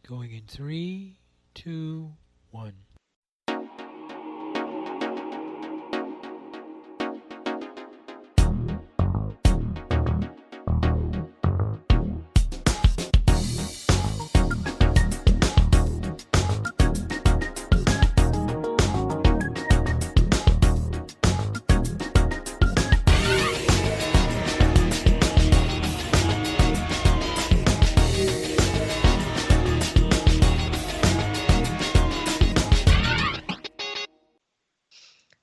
Going in three, two, one.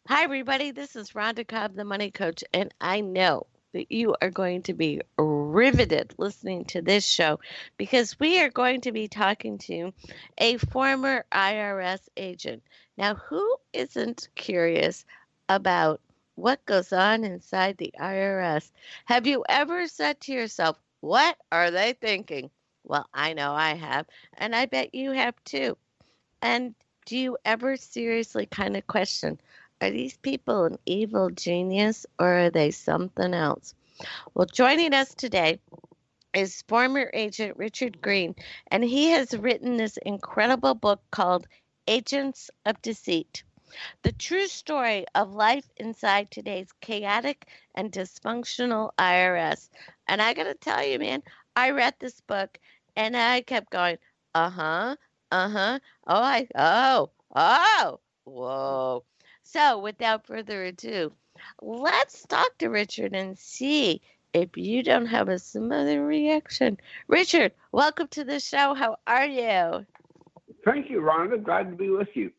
Hi, everybody. This is Rhonda Cobb, the Money Coach, and I know that you are going to be riveted listening to this show because we are going to be talking to a former IRS agent. Now, who isn't curious about what goes on inside the IRS? Have you ever said to yourself, what are they thinking? Well, I know I have, and I bet you have too. And do you ever seriously kind of question, are these people an evil genius or are they something else? Well, joining us today is former agent Richard Green, and he has written this incredible book called Agents of Deceit, the true story of life inside today's chaotic and dysfunctional IRS. And I got to tell you, man, I read this book and I kept going, uh huh, uh huh. Whoa. So without further ado, let's talk to Richard and see if you don't have a similar reaction. Richard, welcome to the show. How are you? Thank you, Rhonda. Glad to be with you.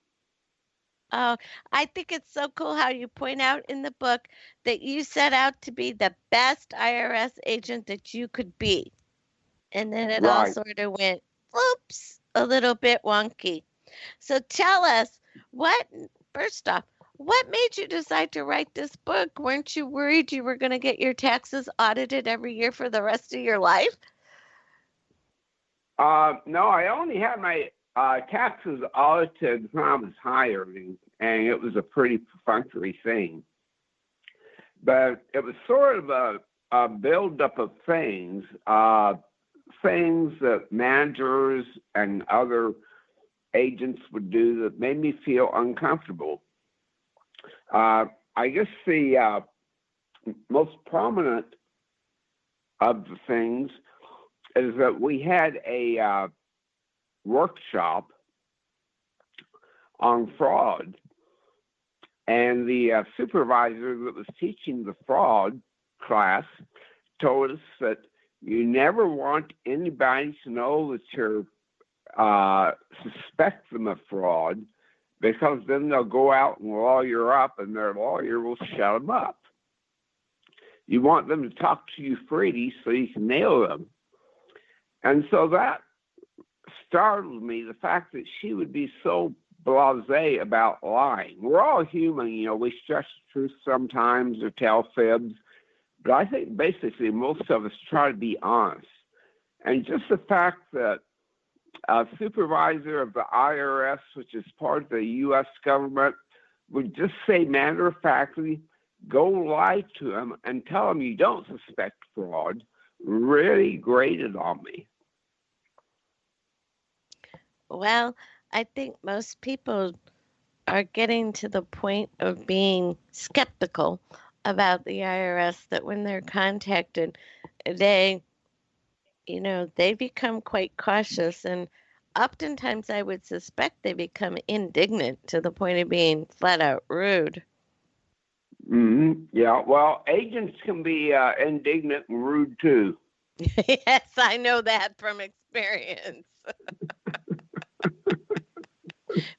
Oh, I think it's so cool how you point out in the book that you set out to be the best IRS agent that you could be. And then it all Right. sort of went, oops, a little bit wonky. So tell us, what, first off, what made you decide to write this book? Weren't you worried you were going to get your taxes audited every year for the rest of your life? No, I only had my taxes audited when I was hired, and it was a pretty perfunctory thing. But it was sort of a buildup of things that managers and other agents would do that made me feel uncomfortable. I guess the most prominent of the things is that we had a workshop on fraud, and the supervisor that was teaching the fraud class told us that you never want anybody to know that you're suspect them of fraud, because then they'll go out and lawyer up, and their lawyer will shut them up. You want them to talk to you freely so you can nail them. And so that startled me, the fact that she would be so blasé about lying. We're all human, we stretch the truth sometimes or tell fibs, but I think basically most of us try to be honest. And just the fact that a supervisor of the IRS, which is part of the U.S. government, would just say matter-of-factly, go lie to them and tell them you don't suspect fraud, really grated on me. Well, I think most people are getting to the point of being skeptical about the IRS, that when they're contacted, they, they become quite cautious, and oftentimes I would suspect they become indignant to the point of being flat out rude. Mm-hmm. Yeah, well, agents can be indignant and rude too. Yes, I know that from experience.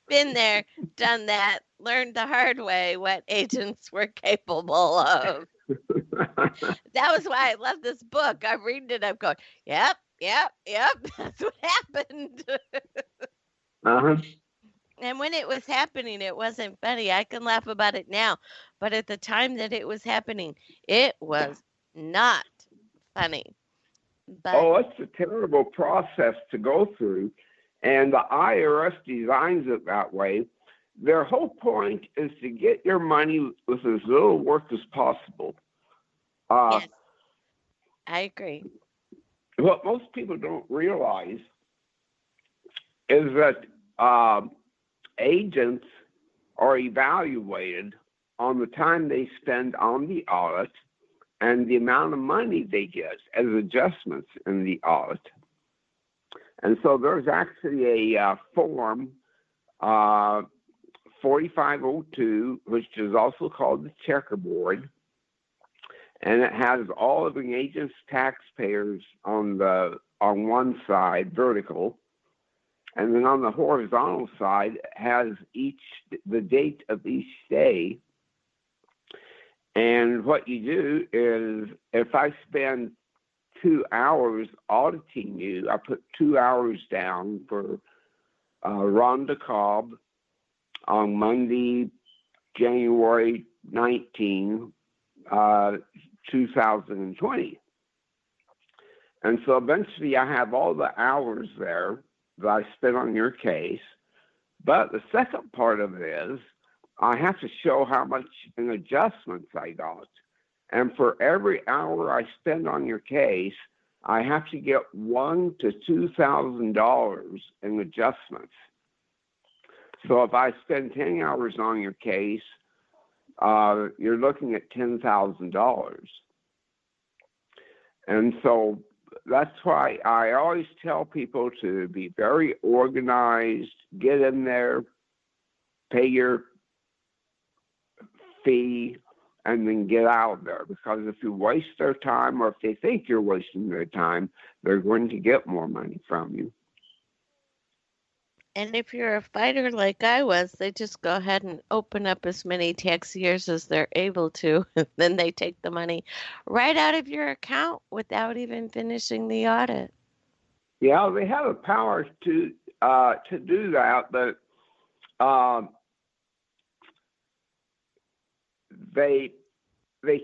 Been there, done that, learned the hard way what agents were capable of. That was why I love this book. I'm reading it, I'm going, yep, that's what happened. Uh-huh. And when it was happening, it wasn't funny. I can laugh about it now, but at the time that it was happening, it was not funny. But Oh, it's a terrible process to go through, and the IRS designs it that way. Their whole point is to get your money with as little work as possible. Uh, yes, I agree. what most people don't realize is that agents are evaluated on the time they spend on the audit and the amount of money they get as adjustments in the audit. And so there's actually a form, 4502, which is also called the checkerboard, and it has all of the agent's taxpayers on one side, vertical, and then on the horizontal side it has the date of each day. And what you do is, if I spend 2 hours auditing you, I put 2 hours down for Rhonda Cobb on Monday, January 19, 2020. And so eventually I have all the hours there that I spent on your case. But the second part of it is I have to show how much in adjustments I got. And for every hour I spend on your case, I have to get $1,000 to $2,000 in adjustments. So if I spend 10 hours on your case, you're looking at $10,000. And so that's why I always tell people to be very organized, get in there, pay your fee, and then get out of there. Because if you waste their time, or if they think you're wasting their time, they're going to get more money from you. And if you're a fighter like I was, they just go ahead and open up as many tax years as they're able to. Then they take the money right out of your account without even finishing the audit. Yeah, they have the power to do that, but they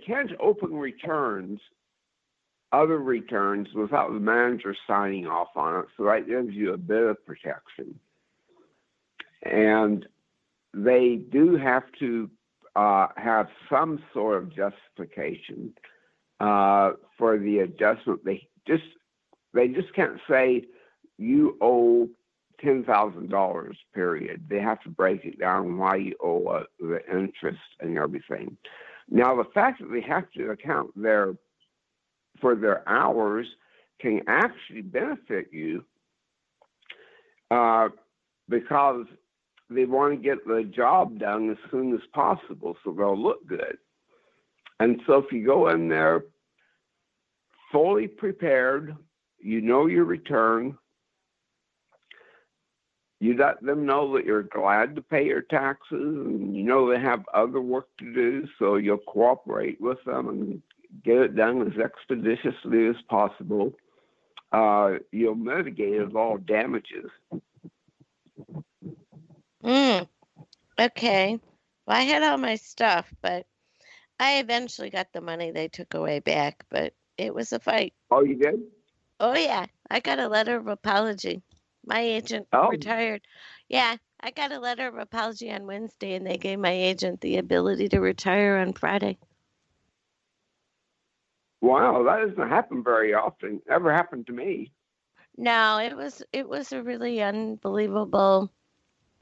can't open other returns, without the manager signing off on it. So that gives you a bit of protection. And they do have to have some sort of justification for the adjustment. They just can't say you owe $10,000, period. They have to break it down why you owe the interest and everything. Now, the fact that they have to account for their hours can actually benefit you because they want to get the job done as soon as possible so they'll look good. And so if you go in there fully prepared, you know your return, you let them know that you're glad to pay your taxes, and you know they have other work to do, so you'll cooperate with them and get it done as expeditiously as possible. You'll mitigate all damages. Okay. Well, I had all my stuff, but I eventually got the money they took away back, but it was a fight. Oh, you did? Oh, yeah. I got a letter of apology. My agent retired. Yeah, I got a letter of apology on Wednesday, and they gave my agent the ability to retire on Friday. Wow, that doesn't happen very often. Never happened to me. No, it was a really unbelievable,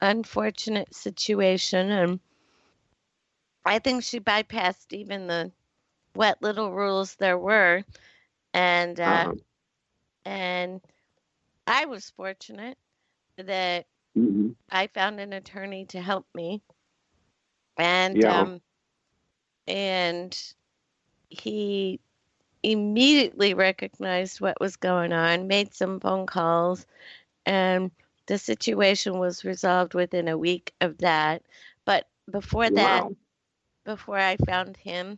unfortunate situation, and I think she bypassed even the wet little rules there were, and and I was fortunate that I found an attorney to help me, and and he immediately recognized what was going on, made some phone calls, and the situation was resolved within a week of that. But before that, before I found him,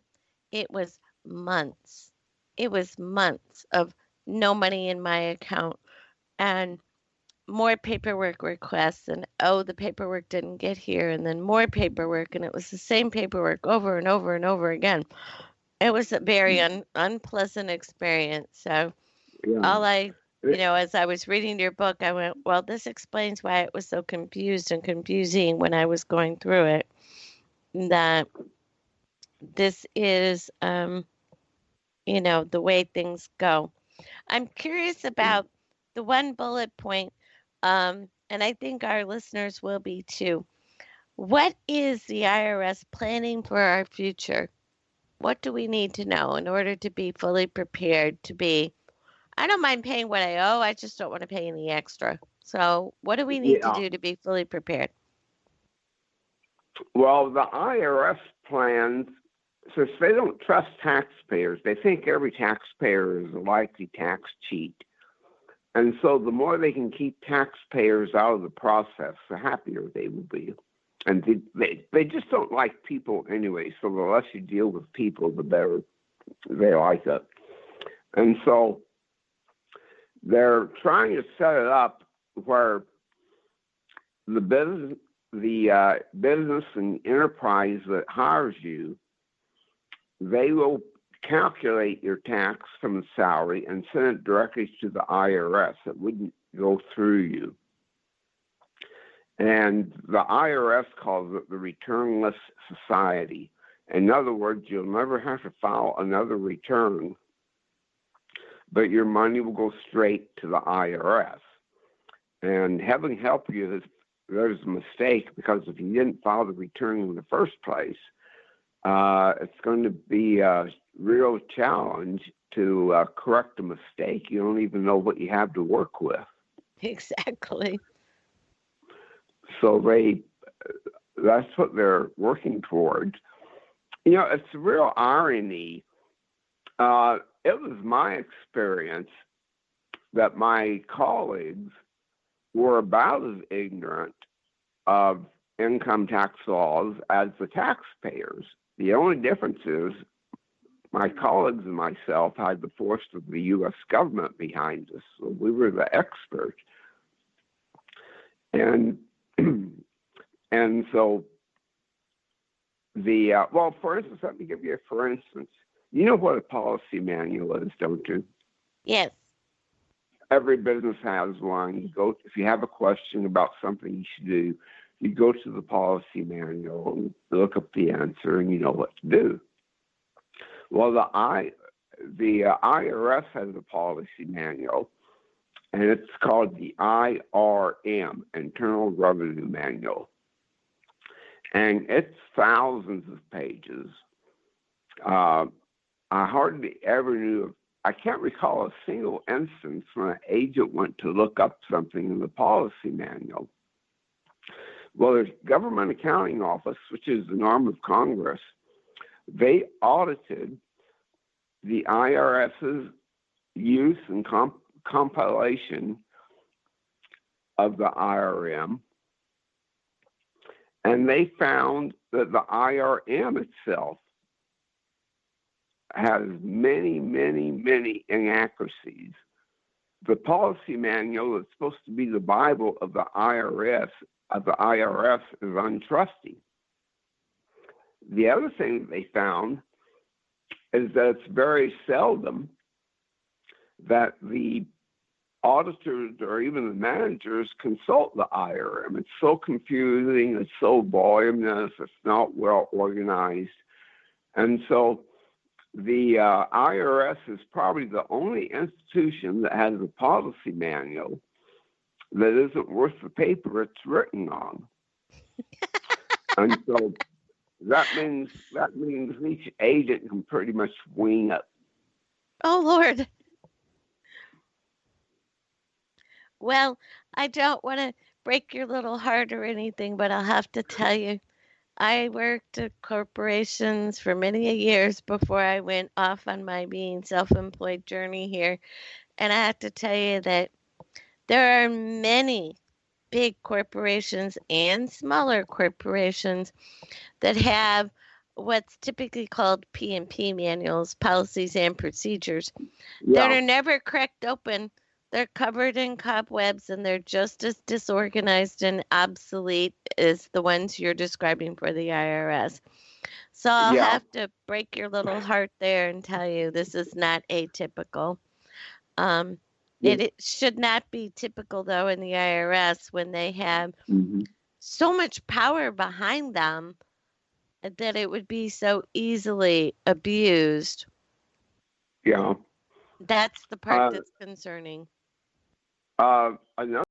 it was months. It was months of no money in my account and more paperwork requests, and the paperwork didn't get here, and then more paperwork, and it was the same paperwork over and over and over again. It was a very unpleasant experience. So all as I was reading your book, I went, well, this explains why it was so confused and confusing when I was going through it. That this is, the way things go. I'm curious about the one bullet point and I think our listeners will be too. What is the IRS planning for our future? What do we need to know in order to be fully prepared to be? I don't mind paying what I owe, I just don't want to pay any extra. So, what do we need to Yeah. do to be fully prepared? Well, the IRS plans, since they don't trust taxpayers, they think every taxpayer is a likely tax cheat. And so the more they can keep taxpayers out of the process, the happier they will be. And they just don't like people anyway. So the less you deal with people, the better they like it. And so they're trying to set it up where the business and enterprise that hires you, they will calculate your tax from the salary and send it directly to the IRS. It wouldn't go through you. And the IRS calls it the returnless society. In other words, you'll never have to file another return, but your money will go straight to the IRS. And heaven help you if there's a mistake, because if you didn't file the return in the first place, it's going to be a real challenge to correct a mistake. You don't even know what you have to work with. Exactly. So that's what they're working towards. It's a real irony. It was my experience that my colleagues were about as ignorant of income tax laws as the taxpayers. The only difference is my colleagues and myself had the force of the U.S. government behind us, so we were the experts. And so for instance, let me give you for instance. You know what a policy manual is, don't you? Yes. Every business has one. If you have a question about something you should do, you go to the policy manual and look up the answer, and you know what to do. Well, the IRS has a policy manual, and it's called the IRM, Internal Revenue Manual. And it's thousands of pages. I hardly ever knew, I can't recall a single instance when an agent went to look up something in the policy manual. Well, there's Government Accounting Office, which is an arm of Congress. They audited the IRS's use and compilation of the IRM, and they found that the IRM itself has many, many, many inaccuracies. The policy manual that's supposed to be the Bible of the IRS is untrusty. The other thing that they found is that it's very seldom that the auditors or even the managers consult the IRM. It's so confusing, it's so voluminous, it's not well organized. And so the IRS is probably the only institution that has a policy manual that isn't worth the paper it's written on. And so that means each agent can pretty much wing it. Oh, Lord. Well, I don't want to break your little heart or anything, but I'll have to tell you, I worked at corporations for many years before I went off on my being self-employed journey here. And I have to tell you that there are many big corporations and smaller corporations that have what's typically called P&P manuals, policies and procedures, that are never cracked open. They're covered in cobwebs, and they're just as disorganized and obsolete as the ones you're describing for the IRS. So I'll have to break your little heart there and tell you this is not atypical. It should not be typical, though, in the IRS when they have so much power behind them that it would be so easily abused. Yeah. That's the part that's concerning. Another